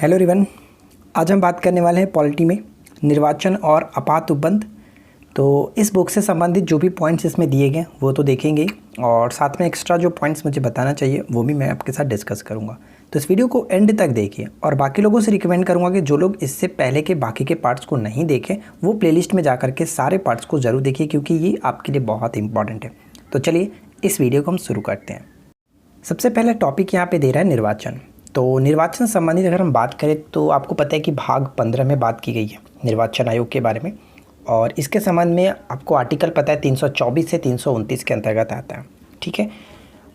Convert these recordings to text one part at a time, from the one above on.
Hello everyone, आज हम बात करने वाले हैं पॉलिटी में निर्वाचन और आपात उपबंध। तो इस बुक से संबंधित जो भी पॉइंट्स इसमें दिए गए वो तो देखेंगे ही, और साथ में एक्स्ट्रा जो पॉइंट्स मुझे बताना चाहिए वो भी मैं आपके साथ डिस्कस करूंगा। तो इस वीडियो को एंड तक देखिए, और बाकी लोगों से रिकमेंड करूंगा कि जो लोग इससे पहले के बाकी के पार्ट्स को नहीं देखें वो प्लेलिस्ट में जा करके सारे पार्ट्स को ज़रूर देखिए, क्योंकि ये आपके लिए बहुत इंपॉर्टेंट है। तो चलिए इस वीडियो को हम शुरू करते हैं। सबसे पहला टॉपिक यहाँ पे दे रहा है निर्वाचन। तो निर्वाचन संबंधित अगर हम बात करें तो आपको पता है कि भाग 15 में बात की गई है निर्वाचन आयोग के बारे में, और इसके संबंध में आपको आर्टिकल पता है 324 से 329 के अंतर्गत आता है, ठीक है।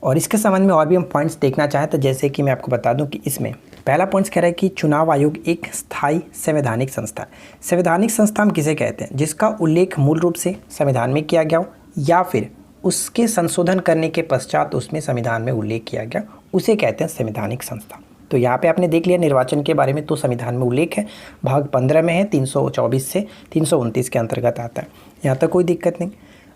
और इसके संबंध में और भी हम पॉइंट्स देखना चाहें तो जैसे कि मैं आपको बता दूं कि इसमें पहला पॉइंट्स कह रहा है कि चुनाव आयोग एक स्थायी संवैधानिक संस्था है। संवैधानिक संस्था हम किसे कहते हैं? जिसका उल्लेख मूल रूप से संविधान में किया गया हो या फिर उसके संशोधन करने के पश्चात उसमें संविधान में उल्लेख किया गया, उसे कहते हैं संवैधानिक संस्था। तो यहाँ पे आपने देख लिया निर्वाचन के बारे में, तो संविधान में उल्लेख है, भाग 15 में है, 324 से 329 के अंतर्गत आता है। यहाँ तक कोई दिक्कत नहीं।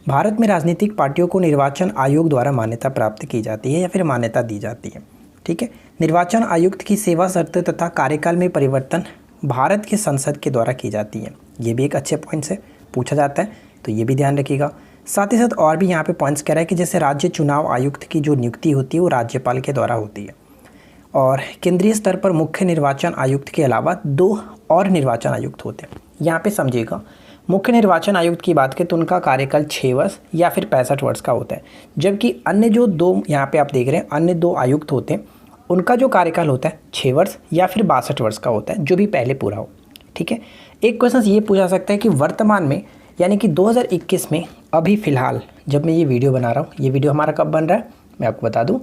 भारत में राजनीतिक पार्टियों को निर्वाचन आयोग द्वारा मान्यता प्राप्त की जाती है या फिर मान्यता दी जाती है, ठीक है। निर्वाचन आयुक्त की सेवा शर्त तथा कार्यकाल में परिवर्तन भारत के संसद के द्वारा की जाती है। ये भी एक अच्छे पॉइंट से पूछा जाता है, तो ये भी ध्यान रखिएगा। साथ ही साथ और भी यहाँ पे पॉइंट्स कह रहा है कि जैसे राज्य चुनाव आयुक्त की जो नियुक्ति होती है वो राज्यपाल के द्वारा होती है, और केंद्रीय स्तर पर मुख्य निर्वाचन आयुक्त के अलावा 2 और निर्वाचन आयुक्त होते हैं। यहाँ पे समझिएगा, मुख्य निर्वाचन आयुक्त की बात करें तो उनका कार्यकाल 6 वर्ष या फिर 65 वर्ष का होता है, जबकि अन्य जो 2 यहाँ पे आप देख रहे हैं अन्य 2 आयुक्त होते हैं उनका जो कार्यकाल होता है 6 वर्ष या फिर 62 वर्ष का होता है, जो भी पहले पूरा हो, ठीक है। एक क्वेश्चन ये पूछा सकता है कि वर्तमान में यानी कि 2021 में अभी फ़िलहाल जब मैं ये वीडियो बना रहा हूँ, ये वीडियो हमारा कब बन रहा है मैं आपको बता दूँ,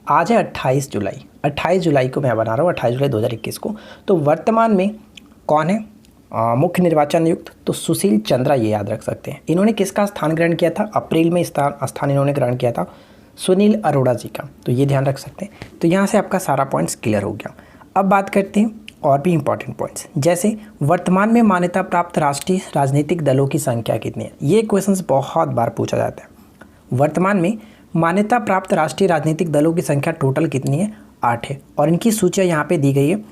आज है 28 जुलाई। 28 जुलाई को मैं बना रहा हूँ, 28 जुलाई 2021 को। तो वर्तमान में कौन है मुख्य निर्वाचन आयुक्त? तो सुशील चंद्रा, ये याद रख सकते हैं। इन्होंने किसका स्थान ग्रहण किया था? अप्रैल में स्थान इन्होंने ग्रहण किया था सुनील अरोड़ा जी का, तो ये ध्यान रख सकते हैं। तो यहाँ से आपका सारा पॉइंट्स क्लियर हो गया। अब बात करते हैं और भी इंपॉर्टेंट पॉइंट्स, जैसे वर्तमान में मान्यता प्राप्त राष्ट्रीय राजनीतिक दलों की संख्या कितनी है? ये क्वेश्चन बहुत बार पूछा जाता है। वर्तमान में मान्यता प्राप्त राष्ट्रीय राजनीतिक दलों की संख्या टोटल कितनी है? 8 है, और इनकी सूचियाँ यहाँ पे दी गई है,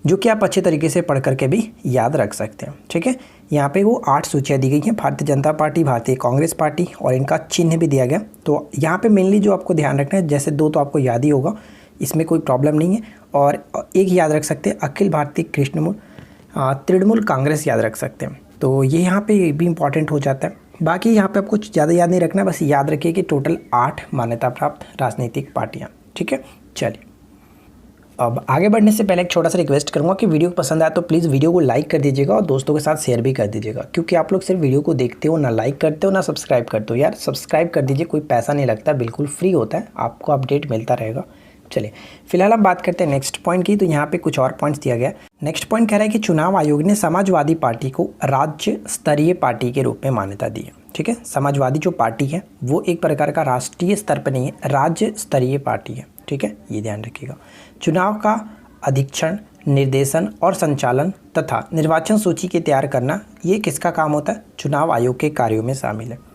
जो कि आप अच्छे तरीके से पढ़ करके भी याद रख सकते हैं, ठीक है। यहाँ पे वो 8 सूचियाँ दी गई हैं, भारतीय जनता पार्टी, भारतीय कांग्रेस पार्टी, और इनका चिन्ह भी दिया गया। तो यहाँ पे मेनली जो आपको ध्यान रखना है, जैसे 2 तो आपको याद ही होगा, इसमें कोई प्रॉब्लम नहीं है, और एक याद रख सकते हैं अखिल भारतीय तृणमूल कांग्रेस याद रख सकते हैं। तो ये यहाँ पे भी इंपॉर्टेंट हो जाता है। बाकी यहाँ पे आपको ज़्यादा याद नहीं रखना, बस याद रखिए कि टोटल 8 मान्यता प्राप्त राजनीतिक पार्टियाँ, ठीक है। चलिए अब आगे बढ़ने से पहले एक छोटा सा रिक्वेस्ट करूँगा कि वीडियो पसंद आए तो प्लीज़ वीडियो को लाइक कर दीजिएगा और दोस्तों के साथ शेयर भी कर दीजिएगा, क्योंकि आप लोग सिर्फ वीडियो को देखते हो, ना लाइक करते हो ना सब्सक्राइब करते हो। यार सब्सक्राइब कर दीजिए, कोई पैसा नहीं लगता, बिल्कुल फ्री होता है, आपको अपडेट मिलता रहेगा। चलिए फिलहाल हम बात करते हैं नेक्स्ट पॉइंट की। तो यहाँ पे कुछ और पॉइंट्स दिया गया। नेक्स्ट पॉइंट कह रहा है कि चुनाव आयोग ने समाजवादी पार्टी को राज्य स्तरीय पार्टी के रूप में मान्यता दी है, ठीक है। समाजवादी जो पार्टी है वो एक प्रकार का राष्ट्रीय स्तर पर नहीं है, राज्य स्तरीय पार्टी है, ठीक है, ये ध्यान रखिएगा। चुनाव का अधीक्षण, निर्देशन और संचालन तथा निर्वाचन सूची के तैयार करना, ये किसका काम होता है? चुनाव आयोग के कार्यों में शामिल है।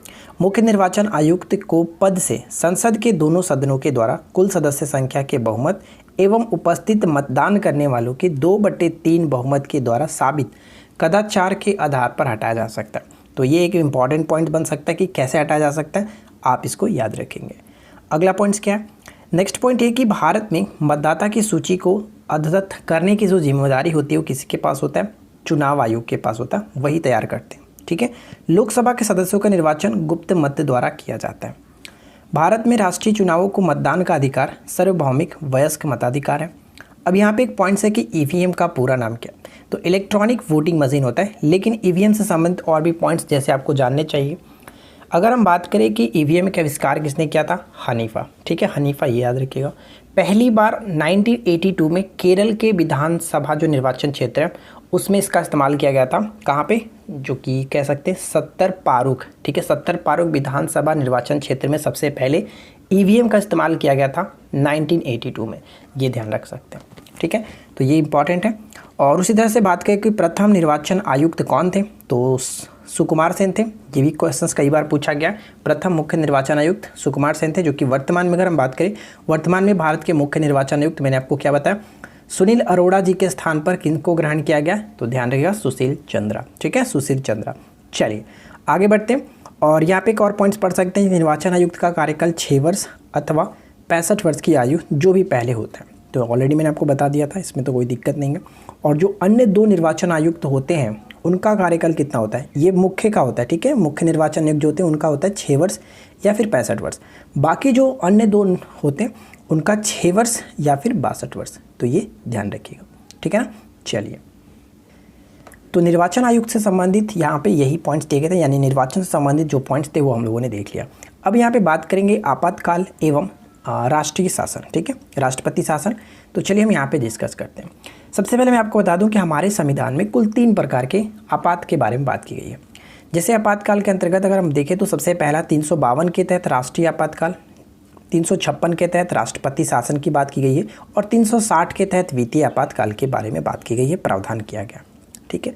मुख्य निर्वाचन आयुक्त को पद से संसद के दोनों सदनों के द्वारा कुल सदस्य संख्या के बहुमत एवं उपस्थित मतदान करने वालों के 2/3 बहुमत के द्वारा साबित कदाचार के आधार पर हटाया जा सकता है। तो ये एक इम्पॉर्टेंट पॉइंट बन सकता है कि कैसे हटाया जा सकता है, आप इसको याद रखेंगे। अगला पॉइंट्स क्या है? नेक्स्ट पॉइंट ये कि भारत में मतदाता की सूची को अद्यतन करने की जो जिम्मेदारी होती है वो किसके पास होता है? चुनाव आयोग के पास होता है, वही तैयार करते हैं, ठीक है। लोकसभा के सदस्यों का निर्वाचन गुप्त मत द्वारा किया जाता है। भारत में राष्ट्रीय चुनावों को मतदान का अधिकार सार्वभौमिक वयस्क मताधिकार है। अब यहाँ पे एक पॉइंट्स है कि ईवीएम का पूरा नाम क्या है? तो इलेक्ट्रॉनिक वोटिंग मशीन होता है, लेकिन ईवीएम से संबंधित और भी पॉइंट्स जैसे आपको जानने चाहिए। अगर हम बात करें कि ईवीएम का आविष्कार किसने किया था? हनीफा, ठीक है, हनीफा, ये याद रखिएगा। पहली बार 1982 में केरल के विधानसभा जो निर्वाचन क्षेत्र है उसमें इसका इस्तेमाल किया गया था। कहाँ पे? जो कि कह सकते हैं 70 पारुक, ठीक है, 70 पारुक विधानसभा निर्वाचन क्षेत्र में सबसे पहले ईवीएम का इस्तेमाल किया गया था 1982 में, ये ध्यान रख सकते हैं, ठीक है। तो ये इंपॉर्टेंट है। और उसी तरह से बात करें कि प्रथम निर्वाचन आयुक्त कौन थे? तो सुकुमार सेन थे, ये भी क्वेश्चंस कई बार पूछा गया। प्रथम मुख्य निर्वाचन आयुक्त सुकुमार सेन थे, जो कि वर्तमान में अगर हम बात करें, वर्तमान में भारत के मुख्य निर्वाचन आयुक्त मैंने आपको क्या बताया? सुनील अरोड़ा जी के स्थान पर किनको ग्रहण किया गया? तो ध्यान रखिएगा सुशील चंद्रा, ठीक है, सुशील चंद्रा। चलिए आगे बढ़ते हैं और यहाँ पे एक और पॉइंट्स पढ़ सकते हैं। निर्वाचन आयुक्त का कार्यकाल 6 वर्ष अथवा 65 वर्ष की आयु जो भी पहले होता है, तो ऑलरेडी मैंने आपको बता दिया था, इसमें तो कोई दिक्कत नहीं है। और जो अन्य 2 निर्वाचन आयुक्त होते हैं उनका कार्यकाल कितना होता है? ये मुख्य का होता है, ठीक है, मुख्य निर्वाचन आयुक्त जो होते हैं उनका होता है 6 वर्ष या फिर 65 वर्ष। बाकी जो अन्य 2 होते हैं उनका 6 वर्ष या फिर 62 वर्ष। तो ये ध्यान रखिएगा, ठीक है ना। चलिए, तो निर्वाचन आयुक्त से संबंधित यहाँ पे यही पॉइंट्स दिए गए थे, यानी निर्वाचन से संबंधित जो पॉइंट्स थे वो हम लोगों ने देख लिया। अब यहाँ पे बात करेंगे आपातकाल एवं राष्ट्रीय शासन, ठीक है, राष्ट्रपति शासन। तो चलिए हम यहाँ पे डिस्कस करते हैं। सबसे पहले मैं आपको बता दूं कि हमारे संविधान में कुल 3 प्रकार के आपात के बारे में बात की गई है। जैसे आपातकाल के अंतर्गत अगर हम देखें तो सबसे पहला 352 के तहत राष्ट्रीय आपातकाल, 356 के तहत राष्ट्रपति शासन की बात की गई है और 360 के तहत वित्तीय आपातकाल के बारे में बात की गई है, प्रावधान किया गया, ठीक है,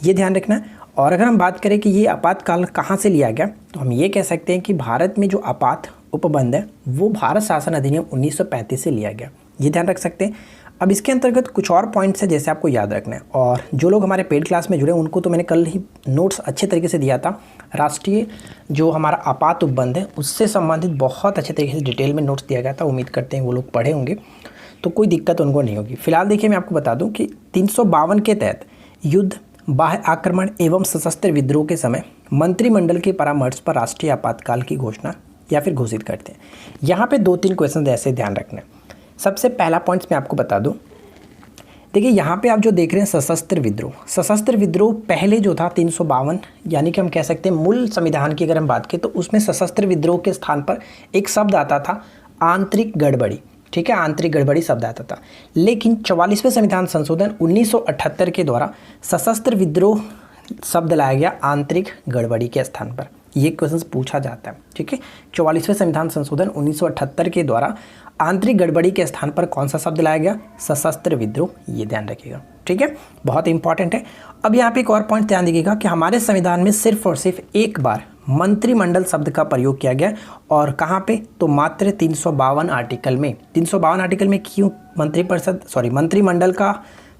ये ध्यान रखना है। और अगर हम बात करें कि ये आपातकाल कहाँ से लिया गया, तो हम ये कह सकते हैं कि भारत में जो आपात उपबंध है वो भारत शासन अधिनियम 1935 से लिया गया, ये ध्यान रख सकते हैं। अब इसके अंतर्गत कुछ और पॉइंट्स है जैसे आपको याद रखना है, और जो लोग हमारे पेड क्लास में जुड़े हैं उनको तो मैंने कल ही नोट्स अच्छे तरीके से दिया था। राष्ट्रीय जो हमारा आपात उपबंध है उससे संबंधित बहुत अच्छे तरीके से डिटेल में नोट्स दिया गया था, उम्मीद करते हैं वो लोग पढ़े होंगे, तो कोई दिक्कत उनको नहीं होगी। फिलहाल देखिए मैं आपको बता दूँ कि 352 के तहत युद्ध, बाह्य आक्रमण एवं सशस्त्र विद्रोह के समय मंत्रिमंडल के परामर्श पर राष्ट्रीय आपातकाल की घोषणा या फिर घोषित करते हैं। यहाँ पे 2-3 क्वेश्चन ऐसे ध्यान रखना है। सबसे पहला पॉइंट्स मैं आपको बता दूं, देखिए यहाँ पे आप जो देख रहे हैं सशस्त्र विद्रोह, सशस्त्र विद्रोह पहले जो था 352, यानी कि हम कह सकते हैं मूल संविधान की अगर हम बात करें तो उसमें सशस्त्र विद्रोह के स्थान पर एक शब्द आता था आंतरिक गड़बड़ी, ठीक है, आंतरिक गड़बड़ी शब्द आता था। लेकिन 44वें संविधान संशोधन 1978 के द्वारा सशस्त्र विद्रोह शब्द लाया गया आंतरिक गड़बड़ी के स्थान पर। ये क्वेश्चन पूछा जाता है, ठीक है, 44वें संविधान संशोधन 1978 के द्वारा आंतरिक गड़बड़ी के स्थान पर कौन सा शब्द लाया गया? सशस्त्र विद्रोह, ये ध्यान रखिएगा, ठीक है, बहुत इंपॉर्टेंट है। अब यहाँ पे एक और पॉइंट ध्यान दीजिएगा कि हमारे संविधान में सिर्फ और सिर्फ एक बार मंत्रिमंडल शब्द का प्रयोग किया गया, और कहाँ पे? तो मात्र 352 आर्टिकल में। 352 आर्टिकल में क्यों मंत्रिमंडल का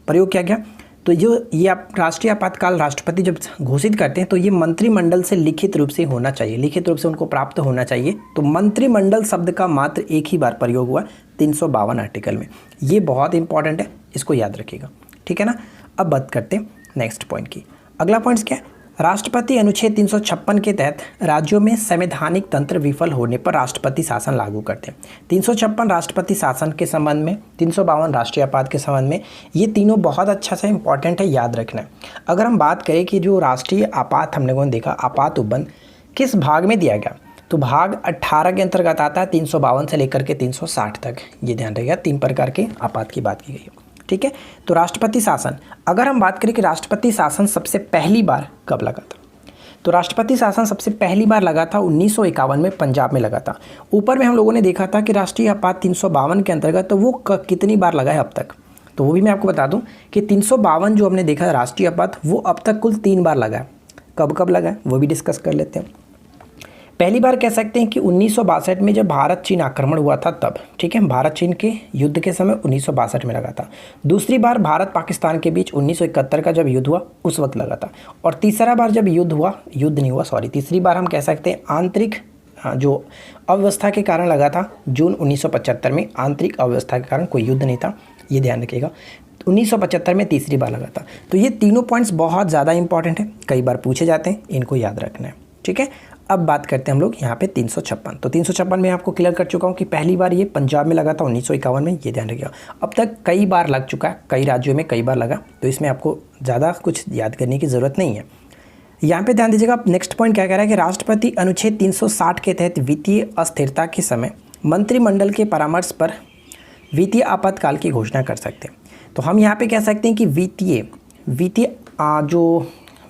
प्रयोग किया गया? तो जो ये आप राष्ट्रीय आपातकाल राष्ट्रपति जब घोषित करते हैं तो ये मंत्रिमंडल से लिखित रूप से होना चाहिए, लिखित रूप से उनको प्राप्त होना चाहिए। तो मंत्रिमंडल शब्द का मात्र एक ही बार प्रयोग हुआ 352 आर्टिकल में, ये बहुत इंपॉर्टेंट है, इसको याद रखिएगा, ठीक है ना। अब बात करते हैं नेक्स्ट पॉइंट की। अगला पॉइंट क्या है? राष्ट्रपति अनुच्छेद 356 के तहत राज्यों में संवैधानिक तंत्र विफल होने पर राष्ट्रपति शासन लागू करते हैं। 356 राष्ट्रपति शासन के संबंध में, 352 राष्ट्रीय आपात के संबंध में, ये तीनों बहुत अच्छा से इंपॉर्टेंट है, याद रखना है। अगर हम बात करें कि जो राष्ट्रीय आपात हम लोगों ने देखा आपात उपबंध किस भाग में दिया गया, तो भाग 18 के अंतर्गत आता है 352 से लेकर के 360 तक, ये ध्यान रखिएगा। 3 प्रकार के आपात की बात की गई है, ठीक है। तो राष्ट्रपति शासन, अगर हम बात करें कि राष्ट्रपति शासन सबसे पहली बार कब लगा था, तो राष्ट्रपति शासन सबसे पहली बार लगा था 1951 में पंजाब में लगा था। ऊपर में हम लोगों ने देखा था कि राष्ट्रीय आपात 352 के अंतर्गत तो वो कितनी बार लगा है अब तक, तो वो भी मैं आपको बता दूं कि 352 जो हमने देखा राष्ट्रीय आपात वो अब तक कुल 3 बार लगा है। कब कब लगा है वो भी डिस्कस कर लेते हैं। पहली बार कह सकते हैं कि 1962 में जब भारत चीन आक्रमण हुआ था तब, ठीक है, भारत चीन के युद्ध के समय 1962 में लगा था। दूसरी बार भारत पाकिस्तान के बीच 1971 का जब युद्ध हुआ उस वक्त लगा था। और तीसरा बार जब तीसरी बार हम कह सकते हैं आंतरिक जो अव्यवस्था के कारण लगा था जून 1975 में। आंतरिक अव्यवस्था के कारण कोई युद्ध नहीं था, ये ध्यान रखिएगा। 1975 में तीसरी बार लगा था। तो ये तीनों पॉइंट्स बहुत ज़्यादा इंपॉर्टेंट है, कई बार पूछे जाते हैं, इनको याद रखना है, ठीक है। अब बात करते हैं हम लोग यहाँ पे 356। तो 356 में आपको क्लियर कर चुका हूँ कि पहली बार ये पंजाब में लगा था 1951 में, ये ध्यान रखिएगा। अब तक कई बार लग चुका है, कई राज्यों में कई बार लगा, तो इसमें आपको ज़्यादा कुछ याद करने की ज़रूरत नहीं है। यहाँ पे ध्यान दीजिएगा। नेक्स्ट पॉइंट क्या कह रहा है कि राष्ट्रपति अनुच्छेद 360 के तहत वित्तीय अस्थिरता के समय मंत्रिमंडल के परामर्श पर वित्तीय आपातकाल की घोषणा कर सकते हैं। तो हम यहाँ पे कह सकते हैं कि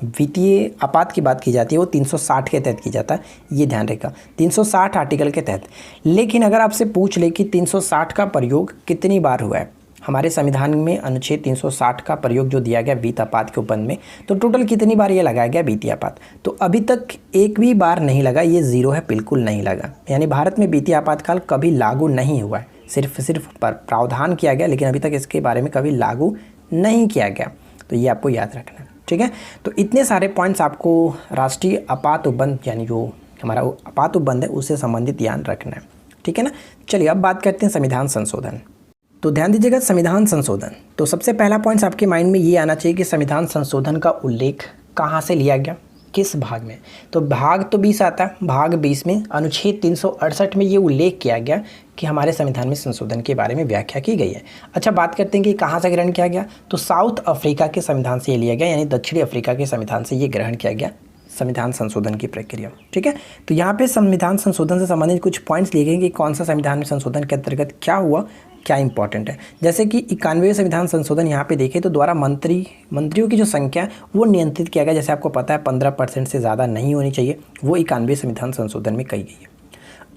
वित्तीय आपात की बात की जाती है वो 360 के तहत की जाता है, ये ध्यान रखिएगा, 360 आर्टिकल के तहत। लेकिन अगर आपसे पूछ ले कि 360 का प्रयोग कितनी बार हुआ है हमारे संविधान में, अनुच्छेद 360 का प्रयोग जो दिया गया वित्त आपात के उपबंध में, तो टोटल कितनी बार ये लगाया गया वित्तीय आपात? तो अभी तक एक भी बार नहीं लगा, ये 0 है, बिल्कुल नहीं लगा। यानी भारत में वित्तीय आपातकाल कभी लागू नहीं हुआ है, सिर्फ प्रावधान किया गया, लेकिन अभी तक इसके बारे में कभी लागू नहीं किया गया। तो ये आपको याद रखना है, ठीक है। तो इतने सारे पॉइंट्स आपको राष्ट्रीय आपात उपबंध यानी जो हमारा आपात उपबंध है उससे संबंधित ध्यान रखना है, ठीक है ना। चलिए अब बात करते हैं संविधान संशोधन। तो ध्यान दीजिएगा संविधान संशोधन, तो सबसे पहला पॉइंट्स आपके माइंड में ये आना चाहिए कि संविधान संशोधन का उल्लेख कहाँ से लिया गया, किस भाग में। तो भाग तो 20 आता है, भाग 20 में अनुच्छेद 368 में ये उल्लेख किया गया कि हमारे संविधान में संशोधन के बारे में व्याख्या की गई है। अच्छा, बात करते हैं कि कहाँ से ग्रहण किया गया। तो साउथ अफ्रीका के संविधान से ये लिया गया, यानी दक्षिणी अफ्रीका के संविधान से ये ग्रहण किया गया संविधान संशोधन की प्रक्रिया, ठीक है। तो यहाँ पे संविधान संशोधन से संबंधित कुछ पॉइंट्स लिए गए कि कौन सा संविधान में संशोधन के अंतर्गत क्या हुआ, क्या इंपॉर्टेंट है। जैसे कि 91वें संविधान संशोधन यहाँ पे देखें तो द्वारा मंत्रियों की जो संख्या वो नियंत्रित किया गया। जैसे आपको पता है 15% से ज़्यादा नहीं होनी चाहिए, वो 91वें संविधान संशोधन में कही गई है।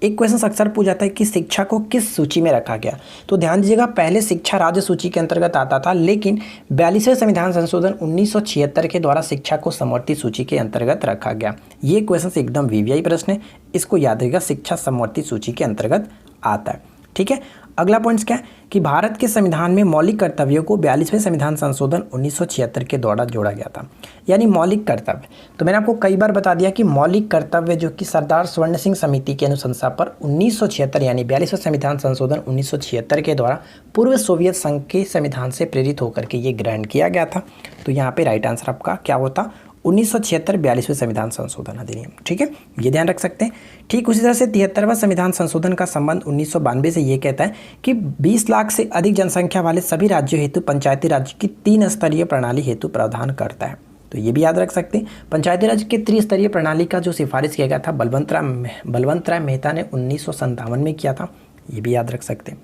एक क्वेश्चन अक्सर पूछा जाता है कि शिक्षा को किस सूची में रखा गया। तो ध्यान दीजिएगा, पहले शिक्षा राज्य सूची के अंतर्गत आता था, लेकिन 42वें संविधान संशोधन 1976 के द्वारा शिक्षा को समवर्ती सूची के अंतर्गत रखा गया। ये क्वेश्चन एकदम वीवीआई प्रश्न है, इसको याद रखिएगा, शिक्षा समवर्ती सूची के अंतर्गत आता है, ठीक है। अगला पॉइंट्स क्या है कि भारत के संविधान में मौलिक कर्तव्यों को 42वें संविधान संशोधन 1976 के द्वारा जोड़ा गया था। यानी मौलिक कर्तव्य, तो मैंने आपको कई बार बता दिया कि मौलिक कर्तव्य जो कि सरदार स्वर्ण सिंह समिति की अनुशंसा पर 1976 यानी 42वें संविधान संशोधन 1976 के द्वारा पूर्व सोवियत संघ के संविधान से प्रेरित होकर के ये ग्रहण किया गया था। तो यहाँ पे राइट आंसर आपका क्या होता, 1976 42वें संविधान संशोधन अधिनियम, ठीक है, ये ध्यान रख सकते हैं। ठीक उसी तरह से 73वां संविधान संशोधन का संबंध 1992 से ये कहता है कि 20 लाख से अधिक जनसंख्या वाले सभी राज्यों हेतु पंचायती राज की 3 स्तरीय प्रणाली हेतु प्रावधान करता है। तो ये भी याद रख सकते हैं। पंचायती राज के त्रिस्तरीय प्रणाली का जो सिफारिश किया गया था बलवंत राय मेहता ने 1957 में किया था, ये भी याद रख सकते हैं।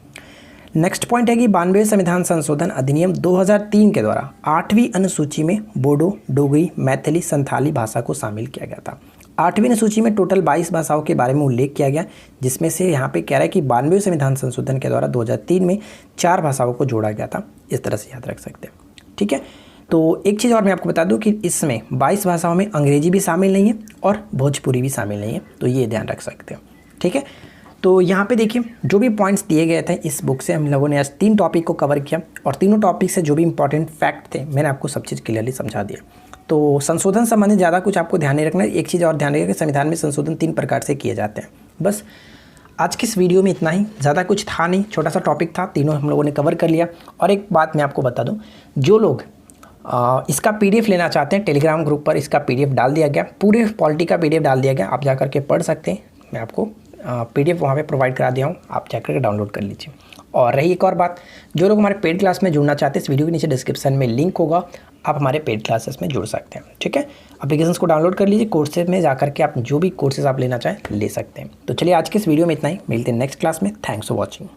नेक्स्ट पॉइंट है कि 92वें संविधान संशोधन अधिनियम 2003 के द्वारा 8वीं अनुसूची में बोडो, डोगरी, मैथिली, संथाली भाषा को शामिल किया गया था। 8वीं अनुसूची में टोटल 22 भाषाओं के बारे में उल्लेख किया गया, जिसमें से यहाँ पे कह रहा है कि 92वें संविधान संशोधन के द्वारा 2003 में 4 भाषाओं को जोड़ा गया था। इस तरह से याद रख सकते हैं, ठीक है। तो एक चीज़ और मैं आपको बता दूं कि इसमें 22 भाषाओं में अंग्रेजी भी शामिल नहीं है और भोजपुरी भी शामिल नहीं है, तो ये ध्यान रख सकते हो, ठीक है। तो यहाँ पे देखिए जो भी पॉइंट्स दिए गए थे इस बुक से हम लोगों ने आज 3 टॉपिक को कवर किया और तीनों टॉपिक से जो भी इंपॉर्टेंट फैक्ट थे मैंने आपको सब चीज़ क्लियरली समझा दिया। तो संशोधन संबंधित ज़्यादा कुछ आपको ध्यान नहीं रखना है। एक चीज़ और ध्यान रखिएगा कि संविधान में संशोधन 3 प्रकार से किए जाते हैं। बस आज की इस वीडियो में इतना ही, ज़्यादा कुछ था नहीं, छोटा सा टॉपिक था, तीनों हम लोगों ने कवर कर लिया। और एक बात मैं आपको बता दूँ, जो लोग इसका PDF लेना चाहते हैं टेलीग्राम ग्रुप पर इसका PDF डाल दिया गया, पूरे पॉलिटी का PDF डाल दिया गया, आप जा करके पढ़ सकते हैं। मैं आपको PDF वहाँ पे प्रोवाइड करा दिया हूँ, आप जाकर के डाउनलोड कर लीजिए। और रही एक और बात, जो लोग हमारे पेड क्लास में जुड़ना चाहते हैं इस वीडियो के नीचे डिस्क्रिप्शन में लिंक होगा, आप हमारे पेड क्लासेस में जुड़ सकते हैं, ठीक है। एप्लीकेशंस को डाउनलोड कर लीजिए, कोर्सेज में जाकर के आप जो भी कोर्सेज आप लेना चाहें ले सकते हैं। तो चलिए आज के इस वीडियो में इतना ही, मिलते हैं नेक्स्ट क्लास में। Thanks for watching.